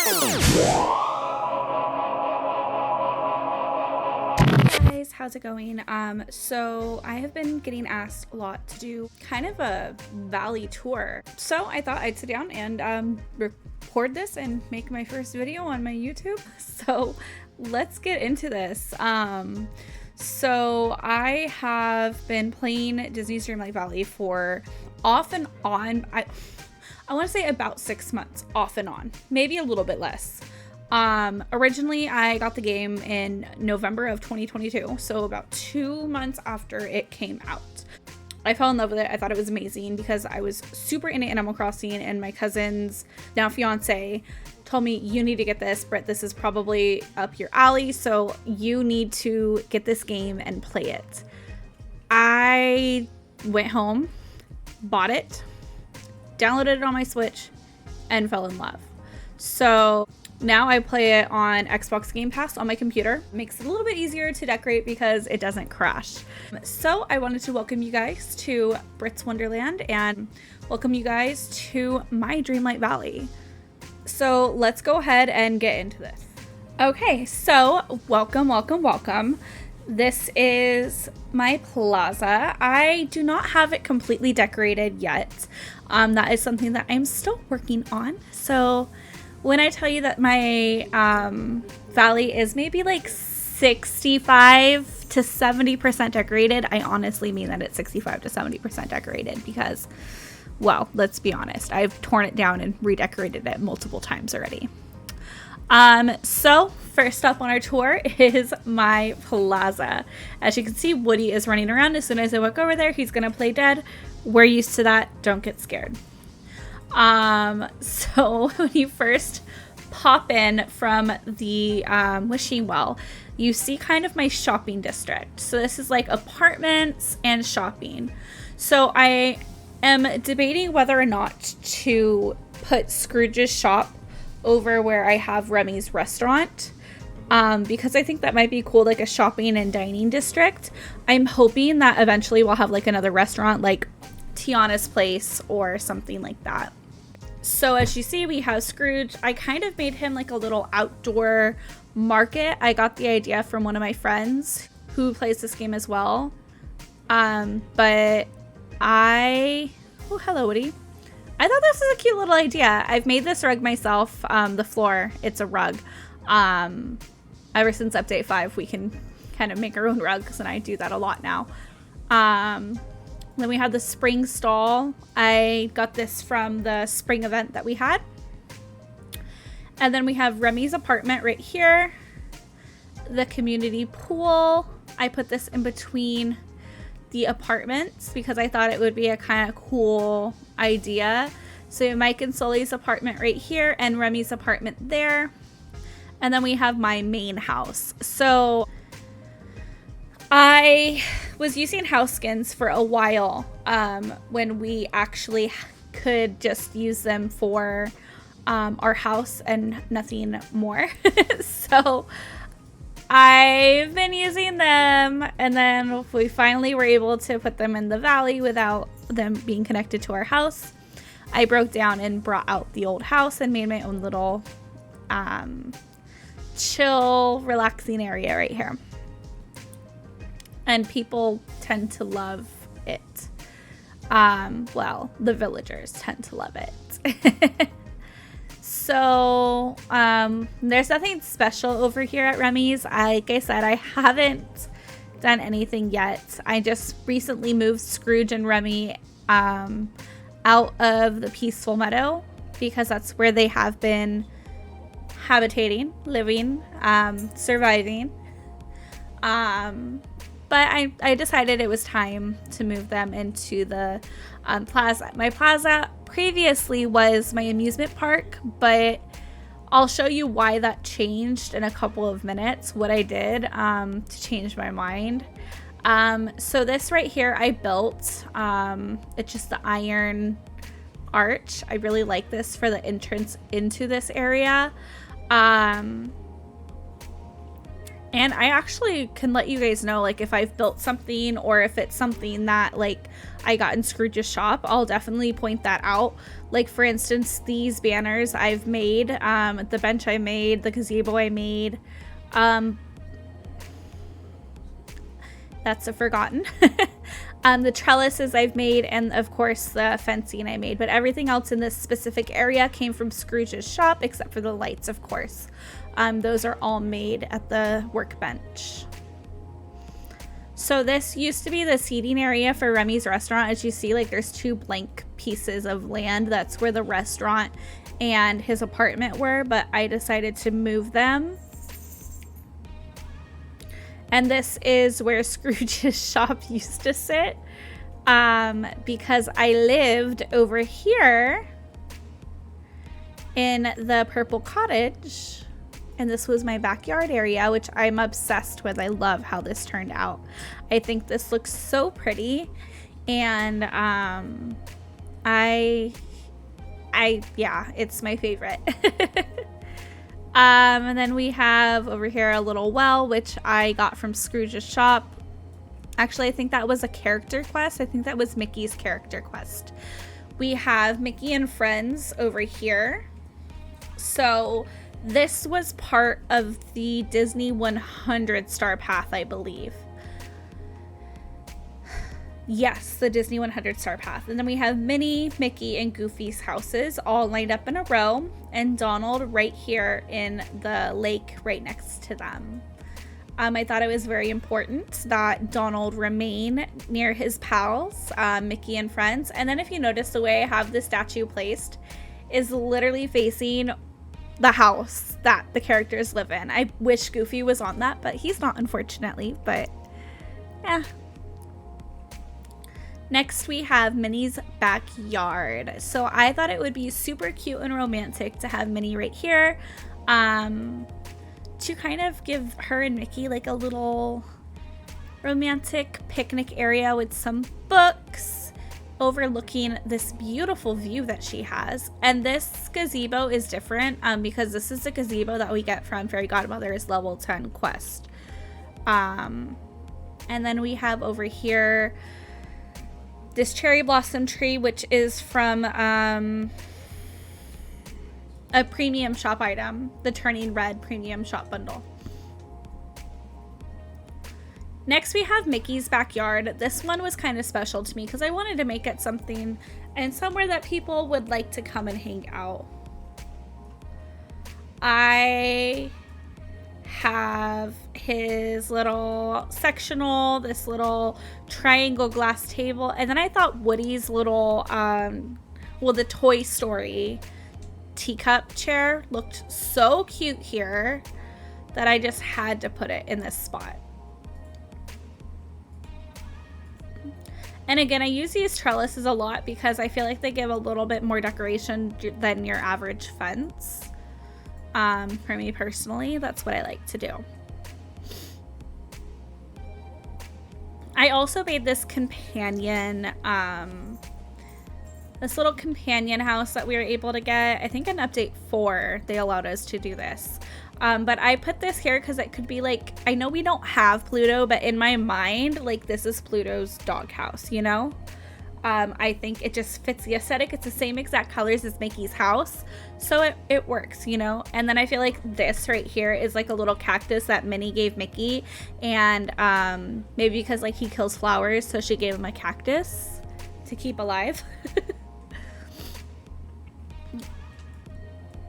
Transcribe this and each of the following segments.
Guys, how's it going? So I have been getting asked a lot to do kind of a valley tour. So I thought I'd sit down and record this and make my first video on my YouTube. So let's get into this. So I have been playing Disney's Dreamlight Valley for off and on. I want to say about 6 months off and on, maybe a little bit less. Originally I got the game in November of 2022, so about 2 months after it came out. I fell in love with it. I thought it was amazing because I was super into Animal Crossing, and my cousin's now fiance told me, you need to get this, Britt, this is probably up your alley, so you need to get this game and play it. I went home, bought it, downloaded it on my Switch, and fell in love. So now I play it on Xbox Game Pass on my computer. Makes it a little bit easier to decorate because it doesn't crash. So I wanted to welcome you guys to Britt's Wonderland and welcome you guys to my Dreamlight Valley. So let's go ahead and get into this. Okay, so welcome. This is my plaza. I do not have it completely decorated yet. That is something that I'm still working on. So when I tell you that my valley is maybe like 65 to 70% decorated, I honestly mean that it's 65 to 70% decorated because, well, let's be honest, I've torn it down and redecorated it multiple times already. So first up on our tour is my plaza. As you can see, Woody is running around. As soon as I walk over there, he's gonna play dead. We're used to that. Don't get scared. So when you first pop in from the wishing well, you see kind of my shopping district. So this is like apartments and shopping. So I am debating whether or not to put Scrooge's shop over where I have Remy's restaurant, because I think that might be cool, like a shopping and dining district. I'm hoping that eventually we'll have like another restaurant like Tiana's Place or something like that. So as you see, we have Scrooge. I kind of made him like a little outdoor market. I got the idea from one of my friends who plays this game as well. But oh, hello, Woody. I thought this was a cute little idea. I've made this rug myself. The floor, it's a rug. Ever since update 5, we can kind of make our own rugs, and I do that a lot now. Then we have the spring stall. I got this from the spring event that we had. And then we have Remy's apartment right here. The community pool. I put this in between the apartments because I thought it would be a kind of cool idea. So we have Mike and Sully's apartment right here and Remy's apartment there. And then we have my main house. So I was using house skins for a while when we actually could just use them for our house and nothing more. So I've been using them, and then we finally were able to put them in the valley without them being connected to our house. I broke down and brought out the old house and made my own little chill, relaxing area right here. And people tend to love it. Well, the villagers tend to love it. So, there's nothing special over here at Remy's. Like I said, I haven't done anything yet. I just recently moved Scrooge and Remy out of the peaceful meadow because that's where they have been habitating, living, surviving. But I decided it was time to move them into the plaza. My plaza previously was my amusement park, but I'll show you why that changed in a couple of minutes, what I did to change my mind. So this right here I built. It's just the iron arch. I really like this for the entrance into this area. And I actually can let you guys know, like, if I've built something or if it's something that, like, I got in Scrooge's shop, I'll definitely point that out. Like, for instance, these banners I've made, the bench I made, the gazebo I made, that's a forgotten. The trellises I've made, and of course the fencing I made, but everything else in this specific area came from Scrooge's shop, except for the lights, of course. Those are all made at the workbench. So this used to be the seating area for Remy's restaurant. As you see, like, there's 2 blank pieces of land. That's where the restaurant and his apartment were, but I decided to move them. And this is where Scrooge's shop used to sit, because I lived over here in the purple cottage, and this was my backyard area, which I'm obsessed with. I love how this turned out. I think this looks so pretty, and yeah, it's my favorite. And then we have over here a little well, which I got from Scrooge's shop. Actually, I think that was a character quest. I think that was Mickey's character quest. We have Mickey and Friends over here. So this was part of the Disney 100 star path, I believe. Yes, the Disney 100 star path. And then we have Minnie, Mickey, and Goofy's houses all lined up in a row, and Donald right here in the lake right next to them. I thought it was very important that Donald remain near his pals, Mickey and Friends. And then if you notice, the way I have the statue placed is literally facing the house that the characters live in. I wish Goofy was on that, but he's not, unfortunately. But yeah. Next, we have Minnie's backyard. So I thought it would be super cute and romantic to have Minnie right here, to kind of give her and Mickey like a little romantic picnic area with some books overlooking this beautiful view that she has. And this gazebo is different because this is the gazebo that we get from Fairy Godmother's level 10 quest. And then we have over here this cherry blossom tree, which is from a premium shop item, the Turning Red premium shop bundle. Next, we have Mickey's backyard. This one was kind of special to me because I wanted to make it something and somewhere that people would like to come and hang out. I have his little sectional, this little triangle glass table, and then I thought Woody's little the Toy Story teacup chair looked so cute here that I just had to put it in this spot. And again, I use these trellises a lot because I feel like they give a little bit more decoration than your average fence. For me personally, that's what I like to do. I also made this companion, this little companion house that we were able to get. I think in update 4, they allowed us to do this. But I put this here because it could be like, I know we don't have Pluto, but in my mind, like, this is Pluto's doghouse, you know? I think it just fits the aesthetic. It's the same exact colors as Mickey's house, so it works, you know? And then I feel like this right here is like a little cactus that Minnie gave Mickey, and maybe because like he kills flowers, so she gave him a cactus to keep alive.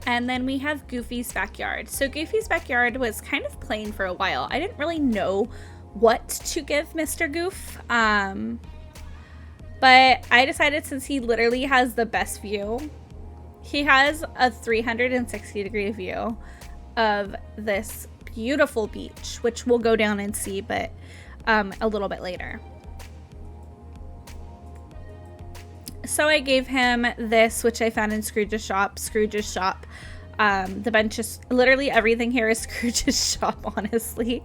And then we have Goofy's backyard. So Goofy's backyard was kind of plain for a while. I didn't really know what to give Mr. Goof. But I decided, since he literally has the best view, he has a 360-degree view of this beautiful beach, which we'll go down and see, but a little bit later. So I gave him this, which I found in Scrooge's shop. The bench is literally everything here is Scrooge's shop, honestly,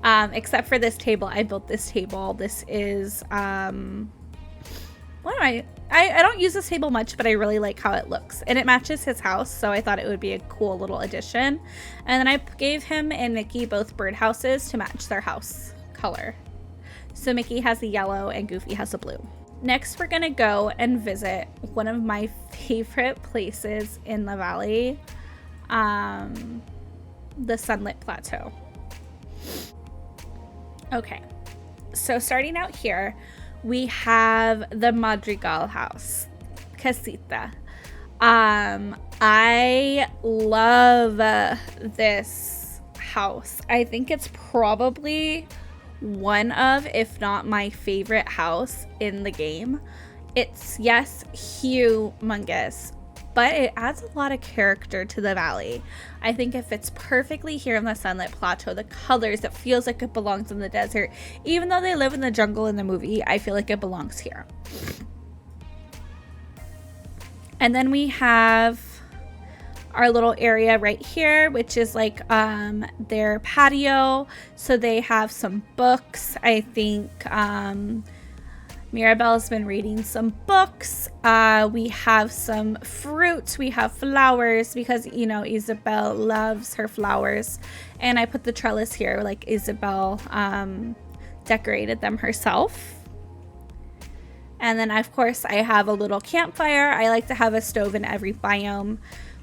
except for this table. I built this table. This is what am I don't use this table much, but I really like how it looks. And it matches his house, so I thought it would be a cool little addition. And then I gave him and Mickey both birdhouses to match their house color. So Mickey has the yellow and Goofy has the blue. Next, we're gonna go and visit one of my favorite places in the valley, the Sunlit Plateau. Okay, so starting out here, we have the Madrigal house, Casita. I love this house. I think it's probably one of, if not my favorite house in the game. It's, yes, humongous, but it adds a lot of character to the valley. I think it fits perfectly here in the Sunlit Plateau. The colors, it feels like it belongs in the desert. Even though they live in the jungle in the movie, I feel like it belongs here. And then we have our little area right here, which is like their patio. So they have some books. I think Mirabelle's been reading some books. We have some fruit. We have flowers because, you know, Isabelle loves her flowers. And I put the trellis here like Isabelle decorated them herself. And then, of course, I have a little campfire. I like to have a stove in every biome.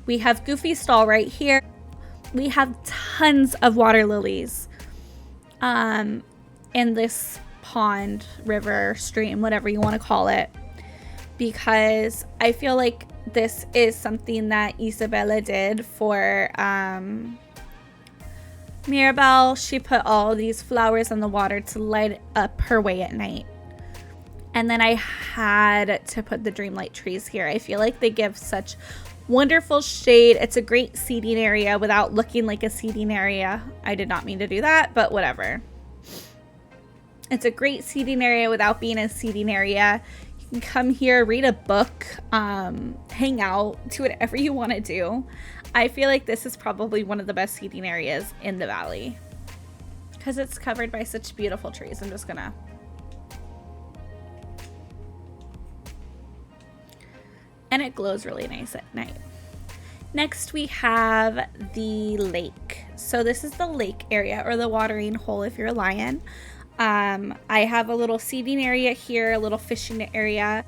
We have Goofy's stall right here. We have tons of water lilies in this pond, river, stream, whatever you want to call it, because I feel like this is something that Isabella did for Mirabelle. She put all these flowers in the water to light up her way at night. And then I had to put the Dreamlight trees here. I feel like they give such wonderful shade. It's a great seating area without looking like a seating area. I did not mean to do that, but whatever. It's a great seating area without being a seating area. You can come here, read a book, hang out, do whatever you want to do. I feel like this is probably one of the best seating areas in the valley because it's covered by such beautiful trees. I'm just gonna... And it glows really nice at night. Next, we have the lake. So this is the lake area, or the watering hole if you're a lion. I have a little seating area here, a little fishing area.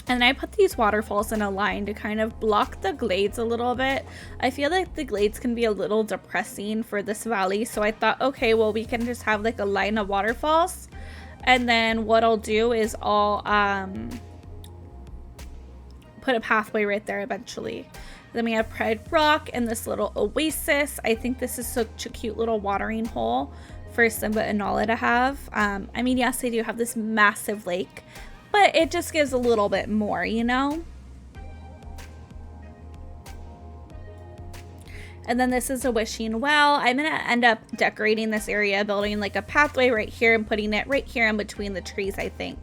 And I put these waterfalls in a line to kind of block the glades a little bit. I feel like the glades can be a little depressing for this valley. So I thought, okay, well, we can just have like a line of waterfalls. And then what I'll do is I'll put a pathway right there eventually. Then we have Pride Rock and this little oasis. I think this is such a cute little watering hole for Simba and Nala to have. I mean, yes, they do have this massive lake, but it just gives a little bit more, you know? And then this is a wishing well. I'm gonna end up decorating this area, building like a pathway right here and putting it right here in between the trees, I think.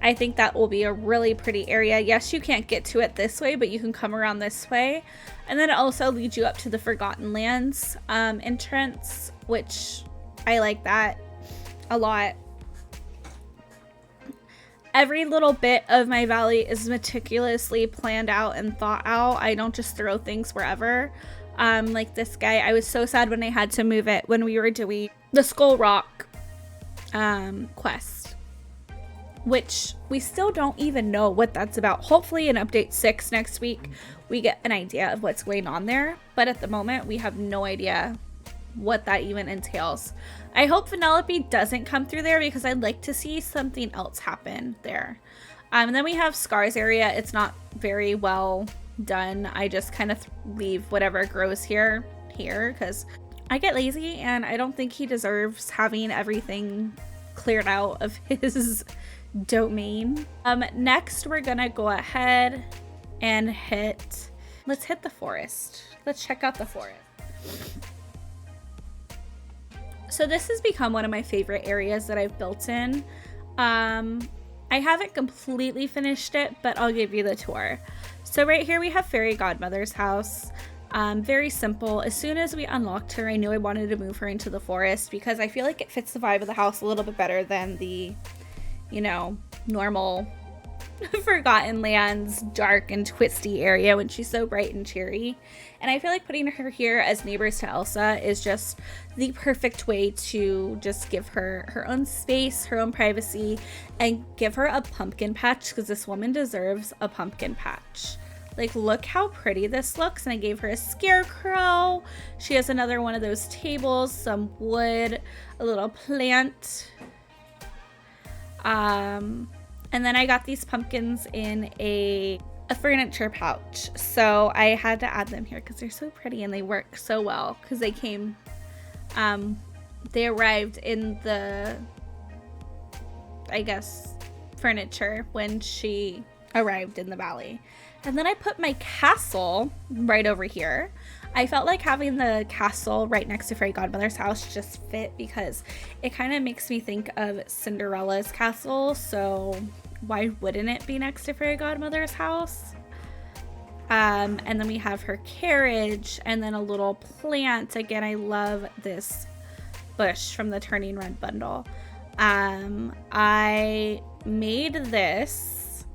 I think that will be a really pretty area. Yes, you can't get to it this way, but you can come around this way. And then it also leads you up to the Forgotten Lands entrance, which I like that a lot. Every little bit of my valley is meticulously planned out and thought out. I don't just throw things wherever. Like this guy, I was so sad when I had to move it when we were doing the Skull Rock quest, which we still don't even know what that's about. Hopefully in update 6 next week, we get an idea of what's going on there. But at the moment, we have no idea what that even entails. I hope Vanellope doesn't come through there because I'd like to see something else happen there. And then we have Scar's area. It's not very well done. I just kind of leave whatever grows here because I get lazy and I don't think he deserves having everything cleared out of his domain. Next we're gonna go ahead and let's hit the forest. Let's check out the forest. So this has become one of my favorite areas that I've built in. I haven't completely finished it, but I'll give you the tour. So right here we have Fairy Godmother's house. Very simple. As soon as we unlocked her, I knew I wanted to move her into the forest because I feel like it fits the vibe of the house a little bit better than the, you know, normal Forgotten Lands dark and twisty area when she's so bright and cheery. And I feel like putting her here as neighbors to Elsa is just the perfect way to just give her her own space, her own privacy, and give her a pumpkin patch, because this woman deserves a pumpkin patch. Like, look how pretty this looks. And I gave her a scarecrow. She has another one of those tables, some wood, a little plant. And then I got these pumpkins in a furniture pouch. So I had to add them here because they're so pretty and they work so well, because they came, they arrived in the, I guess, furniture when she arrived in the valley. And then I put my castle right over here. I felt like having the castle right next to Fairy Godmother's house just fit, because it kind of makes me think of Cinderella's castle. So why wouldn't it be next to Fairy Godmother's house? And then we have her carriage and then a little plant. Again, I love this bush from the Turning Red bundle. I made this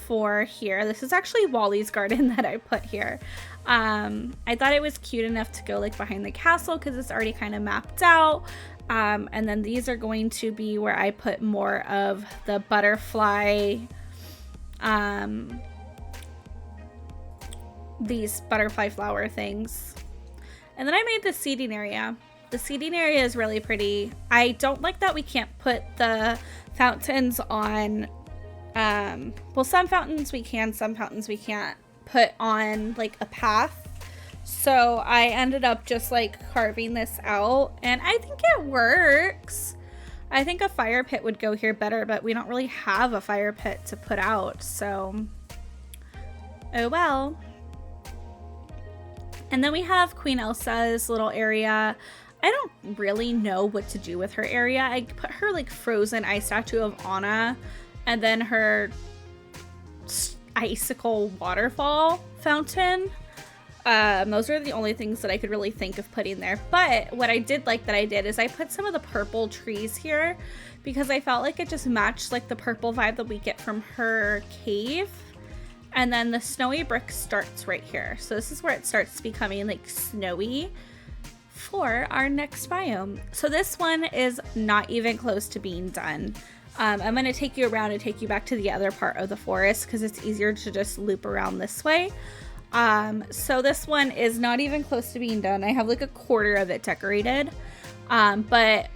for here. This is actually Wally's garden that I put here. I thought it was cute enough to go like behind the castle because it's already kind of mapped out. And then these are going to be where I put more of the butterfly, these butterfly flower things. And then I made the seating area. The seating area is really pretty. I don't like that we can't put the fountains on, well, some fountains we can, some fountains we can't put on like a path. So I ended up just like carving this out, and I think it works. I think a fire pit would go here better, but we don't really have a fire pit to put out, so oh well. And then we have Queen Elsa's little area. I don't really know what to do with her area. I put her like frozen ice statue of Anna, and then her icicle waterfall fountain. Those are the only things that I could really think of putting there. But what I did like that I did is I put some of the purple trees here because I felt like it just matched like the purple vibe that we get from her cave. And then the snowy brick starts right here. So this is where it starts becoming like snowy for our next biome. So this one is not even close to being done. I'm going to take you around and take you back to the other part of the forest because it's easier to just loop around this way. So this one is not even close to being done. I have like a quarter of it decorated. But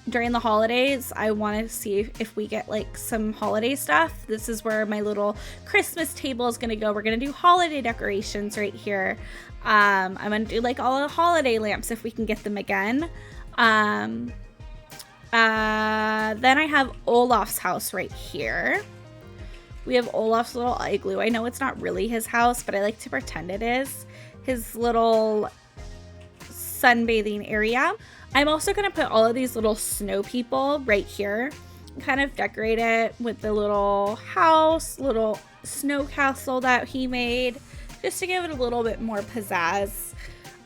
during the holidays, I want to see if we get like some holiday stuff. This is where my little Christmas table is going to go. We're going to do holiday decorations right here. I'm going to do like all the holiday lamps if we can get them again. Then I have Olaf's house right here. We have Olaf's little igloo. I know it's not really his house, but I like to pretend it is. His little sunbathing area. I'm also going to put all of these little snow people right here. Kind of decorate it with the little house, little snow castle that he made, just to give it a little bit more pizzazz.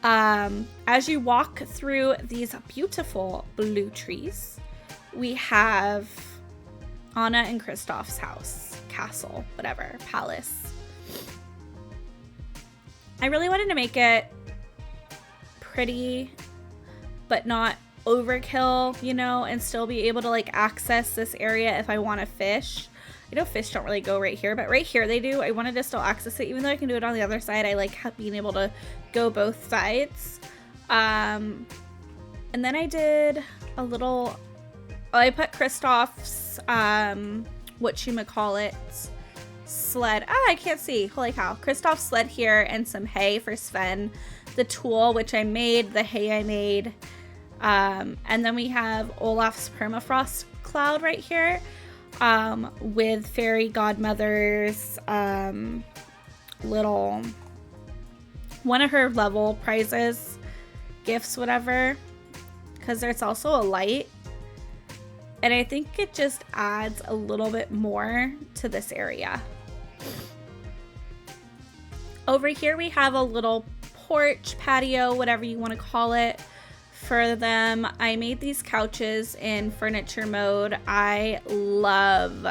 As you walk through these beautiful blue trees, we have Anna and Kristoff's house, castle, whatever, palace. I really wanted to make it pretty, but not overkill, you know, and still be able to like access this area if I want to fish. I know fish don't really go right here, but right here they do. I wanted to still access it, even though I can do it on the other side. I like being able to go both sides. And then I did a little, I put Kristoff's, whatchamacallit, sled. Ah, I can't see. Holy cow. Kristoff's sled here and some hay for Sven. The tool, which I made, the hay I made. And then we have Olaf's permafrost cloud right here, with Fairy Godmother's little, one of her level prizes, gifts, whatever, because there's also a light. And I think it just adds a little bit more to this area. Over here we have a little porch, patio, whatever you want to call it, for them. I made these couches in furniture mode. I love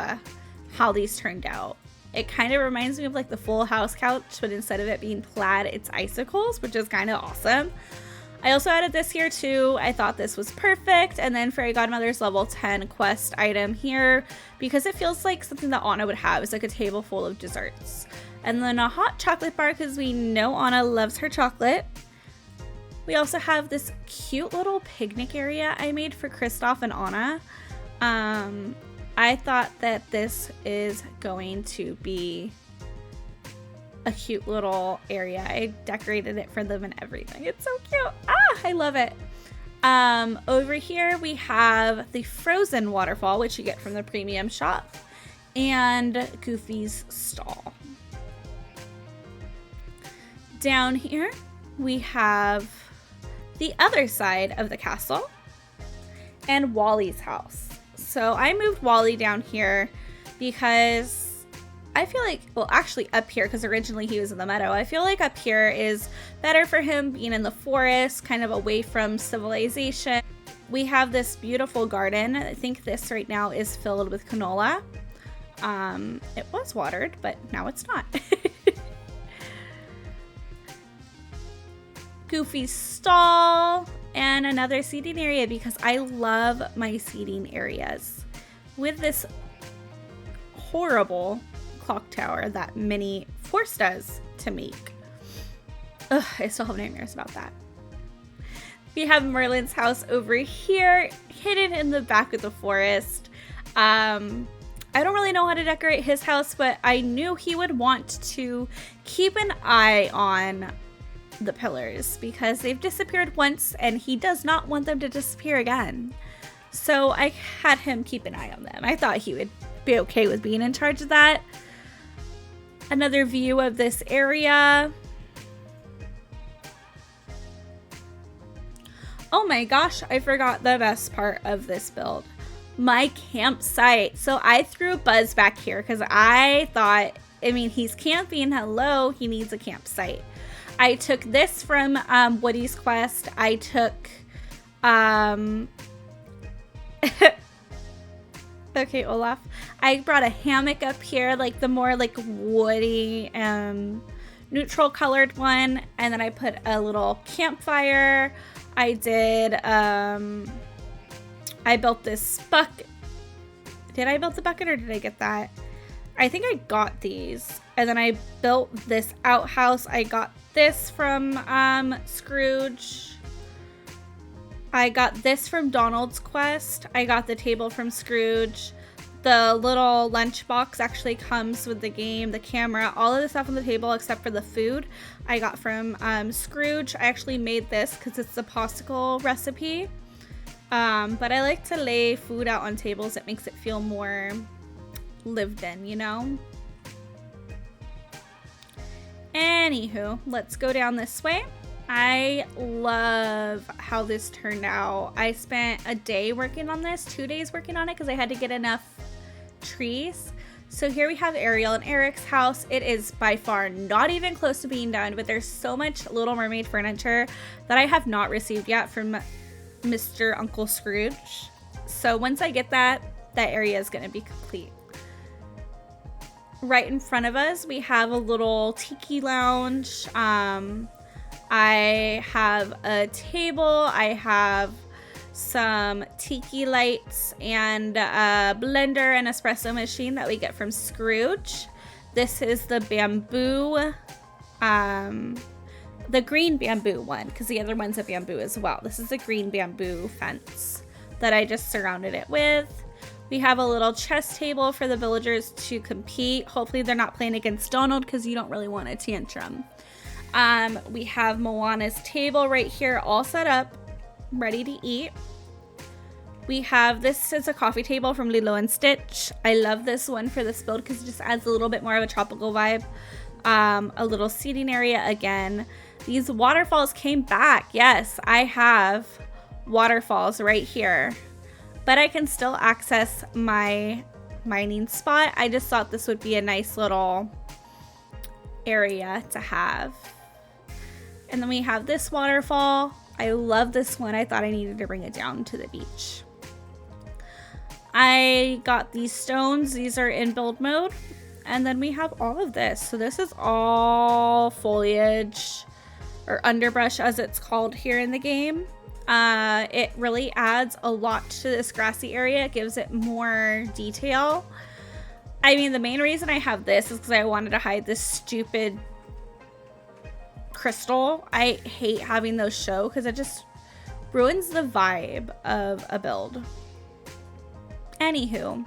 how these turned out. It kind of reminds me of like the Full House couch, but instead of it being plaid, it's icicles, which is kind of awesome. I also added this here too. I thought this was perfect. And then Fairy Godmother's level 10 quest item here, because it feels like something that Anna would have. It's like a table full of desserts. And then a hot chocolate bar, because we know Anna loves her chocolate. We also have this cute little picnic area I made for Kristoff and Anna. I thought that this is going to be a cute little area. I decorated it for them and everything. It's so cute. I love it. Over here we have the Frozen waterfall, which you get from the premium shop, and Goofy's stall. Down here we have the other side of the castle and Wally's house. So I moved Wally down here because I feel like, well, actually up here, because originally he was in the meadow. I feel like up here is better for him being in the forest, kind of away from civilization. We have this beautiful garden. I think this right now is filled with canola. It was watered, but now it's not. Goofy's stall, and another seating area, because I love my seating areas. With this horrible clock tower that Minnie forced us to make. Ugh, I still have nightmares about that. We have Merlin's house over here, hidden in the back of the forest. I don't really know how to decorate his house, but I knew he would want to keep an eye on the pillars because they've disappeared once and he does not want them to disappear again. So I had him keep an eye on them. I thought he would be okay with being in charge of that. Another view of this area. Oh my gosh, I forgot the best part of this build. My campsite. So I threw Buzz back here because I thought, I mean, he's camping. Hello, he needs a campsite. I took this from Woody's Quest. I took, okay, Olaf. I brought a hammock up here, like the more like woody, neutral colored one. And then I put a little campfire. I did, I built this bucket. Did I build the bucket or did I get that? I think I got these. And then I built this outhouse. I got this from Scrooge. I got this from Donald's Quest. I got the table from Scrooge. The little lunchbox actually comes with the game, the camera, all of the stuff on the table except for the food I got from Scrooge. I actually made this because it's the popsicle recipe. But I like to lay food out on tables. It makes it feel more lived in, you know? Anywho, let's go down this way. I love how this turned out. I spent a day working on this, 2 days working on it because I had to get enough trees. So here we have Ariel and Eric's house. It is by far not even close to being done, but there's so much Little Mermaid furniture that I have not received yet from Mr. Uncle Scrooge. So once I get that, that area is going to be complete. Right in front of us, we have a little tiki lounge. I have a table. I have some tiki lights and a blender and espresso machine that we get from Scrooge. This is the bamboo, the green bamboo one, because the other one's a bamboo as well. This is a green bamboo fence that I just surrounded it with. We have a little chess table for the villagers to compete. Hopefully they're not playing against Donald because you don't really want a tantrum. We have Moana's table right here all set up, ready to eat. We have, this is a coffee table from Lilo and Stitch. I love this one for this build because it just adds a little bit more of a tropical vibe. A little seating area again. These waterfalls came back. Yes, I have waterfalls right here. But I can still access my mining spot. I just thought this would be a nice little area to have. And then we have this waterfall. I love this one. I thought I needed to bring it down to the beach. I got these stones. These are in build mode. And then we have all of this. So this is all foliage, or underbrush as it's called here in the game. It really adds a lot to this grassy area. It gives it more detail. I mean, the main reason I have this is because I wanted to hide this stupid crystal. I hate having those show because it just ruins the vibe of a build. Anywho.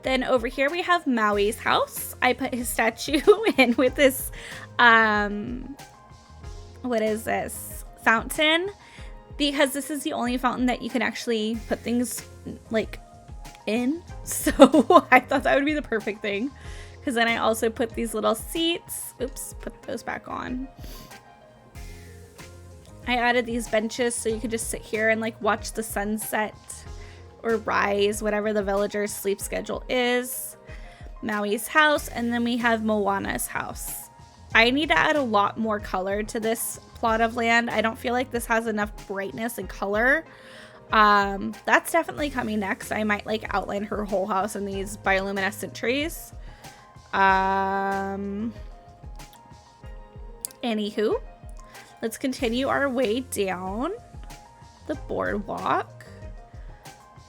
Then over here we have Maui's house. I put his statue in with this, what is this? Fountain. Because this is the only fountain that you can actually put things like in. So I thought that would be the perfect thing. Because then I also put these little seats. Oops, put those back on. I added these benches so you could just sit here and like watch the sunset or rise, whatever the villagers' sleep schedule is. Maui's house, and then we have Moana's house. I need to add a lot more color to this plot of land. I don't feel like this has enough brightness and color. That's definitely coming next. I might like outline her whole house in these bioluminescent trees. Anywho, let's continue our way down the boardwalk.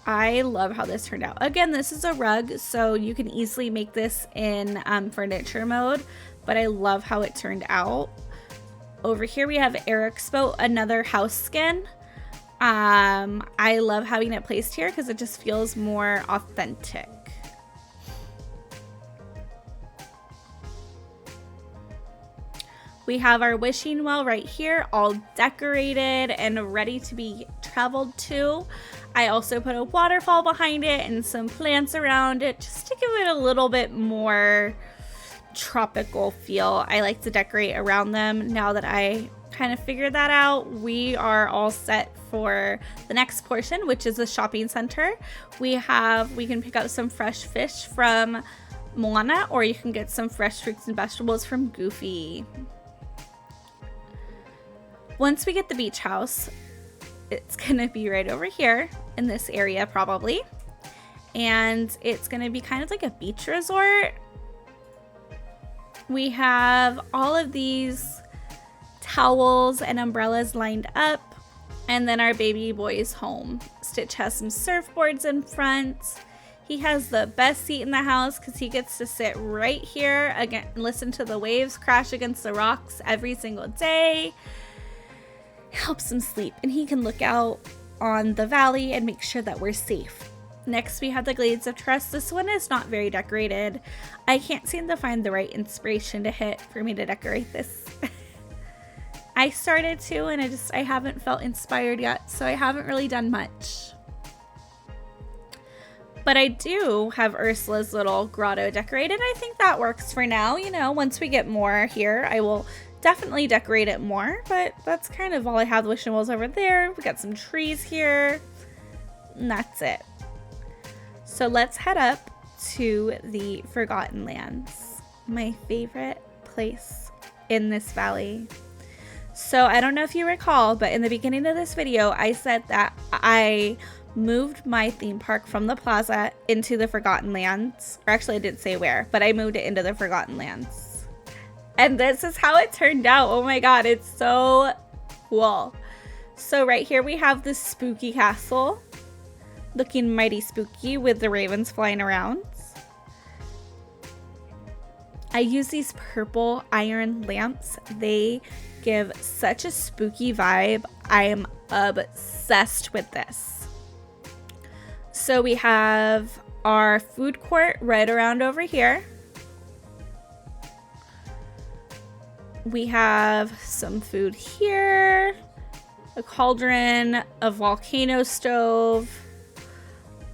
I love how this turned out. Again, this is a rug, so you can easily make this in furniture mode, but I love how it turned out. Over here we have Eric's boat, another house skin. I love having it placed here because it just feels more authentic. We have our wishing well right here, all decorated and ready to be traveled to. I also put a waterfall behind it and some plants around it just to give it a little bit more tropical feel. I like to decorate around them. Now that I kind of figured that out, we are all set for the next portion, which is the shopping center. We can pick up some fresh fish from Moana, or you can get some fresh fruits and vegetables from Goofy. Once we get the beach house, it's gonna be right over here in this area probably, and it's gonna be kind of like a beach resort. We have all of these towels and umbrellas lined up, and then our baby boy's home. Stitch has some surfboards in front. He has the best seat in the house because he gets to sit right here again and listen to the waves crash against the rocks every single day. Helps him sleep, and he can look out on the valley and make sure that we're safe. Next we have the Glades of Trust. This one is not very decorated. I can't seem to find the right inspiration to hit for me to decorate this. I started to, and I haven't felt inspired yet, so I haven't really done much. But I do have Ursula's little grotto decorated. I think that works for now. You know, once we get more here, I will definitely decorate it more, but that's kind of all I have. The wishing wells over there. We got some trees here, and that's it. So let's head up to the Forgotten Lands, my favorite place in this valley. So I don't know if you recall, but in the beginning of this video, I said that I moved my theme park from the plaza into the Forgotten Lands. Or actually, I didn't say where, but I moved it into the Forgotten Lands. And this is how it turned out. Oh my god, it's so cool. So right here we have this spooky castle, looking mighty spooky with the ravens flying around. I use these purple iron lamps. They give such a spooky vibe. I am obsessed with this. So we have our food court right around over here. We have some food here, a cauldron, a volcano stove,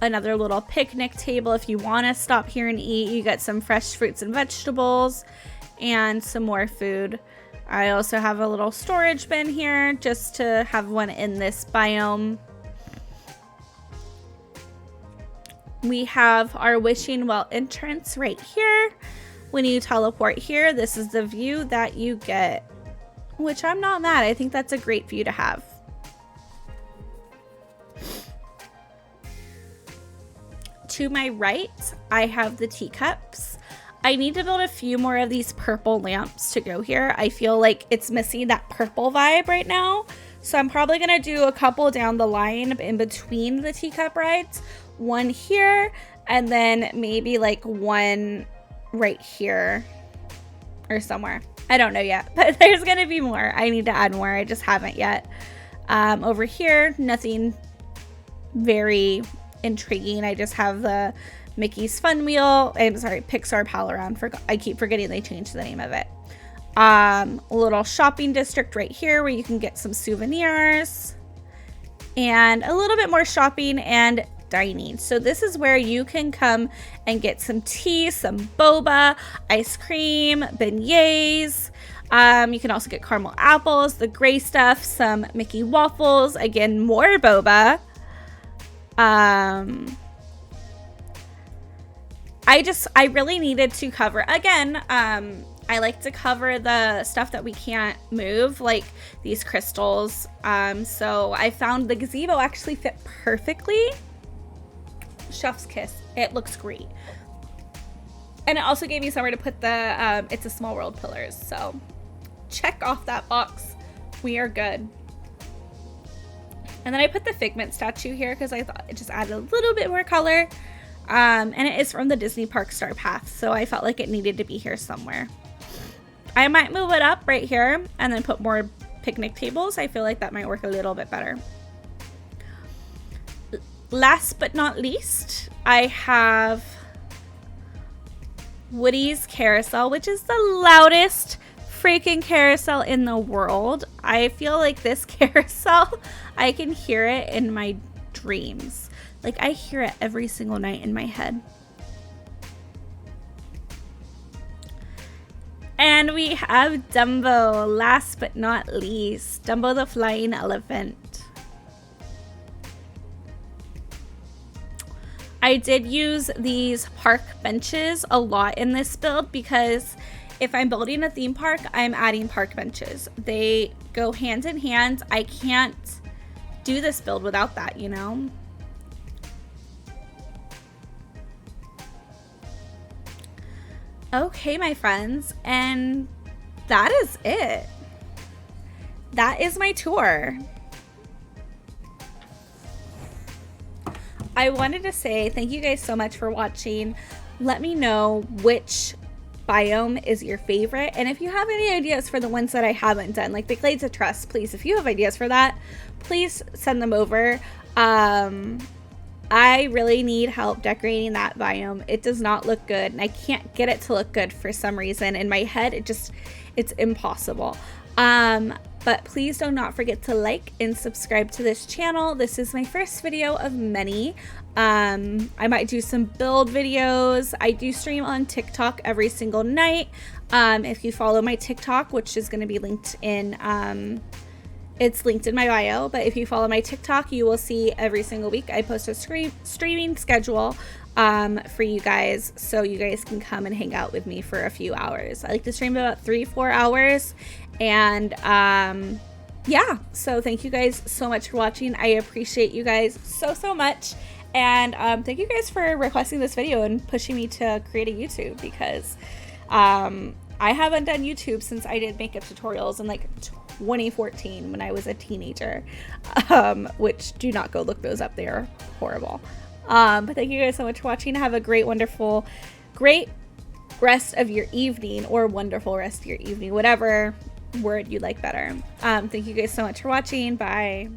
another little picnic table if you want to stop here and eat. You get some fresh fruits and vegetables and some more food. I also have a little storage bin here just to have one in this biome. We have our wishing well entrance right here. When you teleport here, this is the view that you get, which I'm not mad. I think that's a great view to have. to my right, I have the teacups. I need to build a few more of these purple lamps to go here. I feel like it's missing that purple vibe right now. So I'm probably going to do a couple down the line in between the teacup rides. One here, and then maybe like one right here or somewhere. I don't know yet, but there's going to be more. I need to add more. I just haven't yet. Over here, nothing very intriguing. I just have the Mickey's Fun Wheel. I'm sorry, Pixar Pal Around. I keep forgetting they changed the name of it. A little shopping district right here where you can get some souvenirs and a little bit more shopping and dining. So this is where you can come and get some tea, some boba, ice cream, beignets. You can also get caramel apples, the gray stuff, some Mickey waffles, again, more boba. I really needed to cover, again, I like to cover the stuff that we can't move, like these crystals. So I found the gazebo actually fit perfectly. Chef's kiss. It looks great. And it also gave me somewhere to put the It's a Small World pillars. So check off that box. We are good. And then I put the Figment statue here because I thought it just added a little bit more color. And it is from the Disney Park Star Path, so I felt like it needed to be here somewhere. I might move it up right here and then put more picnic tables. I feel like that might work a little bit better. Last but not least, I have Woody's Carousel, which is the loudest freaking carousel in the world. I feel like this carousel, I can hear it in my dreams. Like I hear it every single night in my head. And we have Dumbo, last but not least. Dumbo the Flying Elephant. I did use these park benches a lot in this build because if I'm building a theme park, I'm adding park benches. They go hand in hand. I can't do this build without that, you know? Okay, my friends, and that is it. That is my tour. I wanted to say thank you guys so much for watching. Let me know which biome is your favorite, and if you have any ideas for the ones that I haven't done, like the Glades of Trust, please, if you have ideas for that, please send them over. I really need help decorating that biome. It does not look good, and I can't get it to look good for some reason. In my head, it's impossible. But please do not forget to like and subscribe to this channel. This is my first video of many. I might do some build videos. I do stream on TikTok every single night. If you follow my TikTok, which is going to be linked in, it's linked in my bio, but if you follow my TikTok, you will see every single week I post a streaming schedule for you guys, so you guys can come and hang out with me for a few hours. I like to stream about 3-4 hours, and yeah, so thank you guys so much for watching. I appreciate you guys so much, and thank you guys for requesting this video and pushing me to create a YouTube, because I haven't done YouTube since I did makeup tutorials in like 2014 when I was a teenager, which do not go look those up. They are horrible. But thank you guys so much for watching. Have a great, wonderful, great rest of your evening, or wonderful rest of your evening, whatever word you like better. Thank you guys so much for watching. Bye.